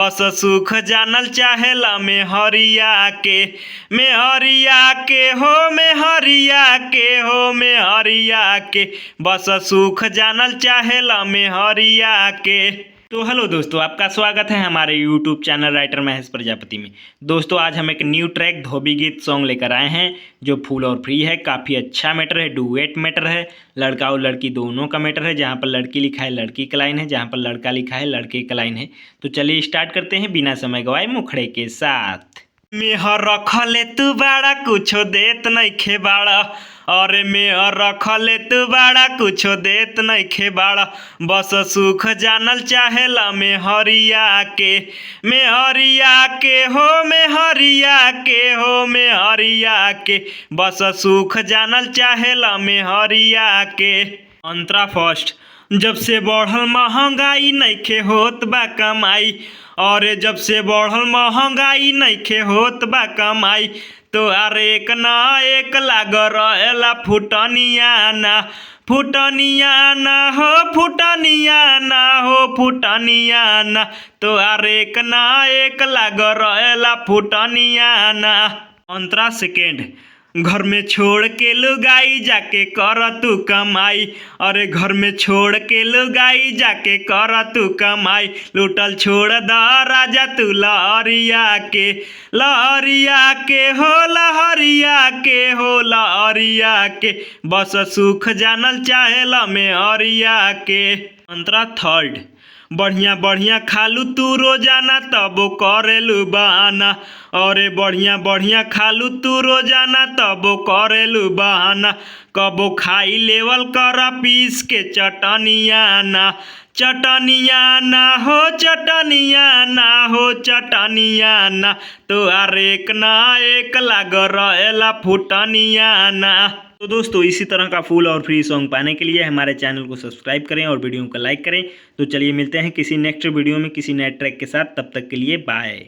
बस सुख जानल चाहेला मेहरिया के हो मेहरिया के बस सुख जानल चाहेला मेहरिया के। तो हेलो दोस्तों, आपका स्वागत है हमारे YouTube channel writer Mahesh Prajapati में। दोस्तों आज हम एक न्यू ट्रैक धोबी गीत सॉन्ग लेकर आए हैं जो फुल और फ्री है। काफ़ी अच्छा मैटर है, डुएट मैटर है, लड़का और लड़की दोनों का मैटर है। जहाँ पर लड़की लिखा है लड़की का लाइन है, जहाँ पर लड़का लिखा है लड़के का लाइन है। तो चलिए स्टार्ट करते हैं बिना समय गवाए मुखड़े के साथ। मेहर रखले तू बाड़ा कुछो देत नइखे बाड़ा, अरे मेहर रखले तू बाड़ा कुछो देत नइखे बाड़ा, बस सुख जानल चाहेला मेहरिया के हो मेहरिया के बस सुख जानल चाहेला मेहरिया के। अंतरा फर्स्ट। जब से बढ़ल महंगाई नइखे होत बा कमाई, और जब से बढ़ल महंगाई नइखे होत बा कमाई, तो अरे एक ना एक लाग रहेला फुटनिया ना तो अरे एक ना एक लाग रहेला फुटनिया ना। अंतरा सेकेंड। घर में छोड़ के लुगाई जाके कर तू कमाई, अरे घर में छोड़ के लुगाई जाके कर तू कमाई, लूटल छोड़ द राजा तू लहरिया के बस सुख जानल चाहेला मेहरिया के। अंतरा थर्ड। बढ़िया बढ़िया खालू तू रोजाना तबो करेलू बहाना, अरे बढ़िया बढ़िया खालू तू रोजाना तबो करेलू बहाना, कबो खाई लेवल कर पीस के चटनिया ना तो अरे एक ना एक लाग रहेला फुटनिया ना। तो दोस्तों इसी तरह का फुल और फ्री सॉन्ग पाने के लिए हमारे चैनल को सब्सक्राइब करें और वीडियो को लाइक करें। तो चलिए मिलते हैं किसी नेक्स्ट वीडियो में किसी नए ट्रैक के साथ, तब तक के लिए बाय।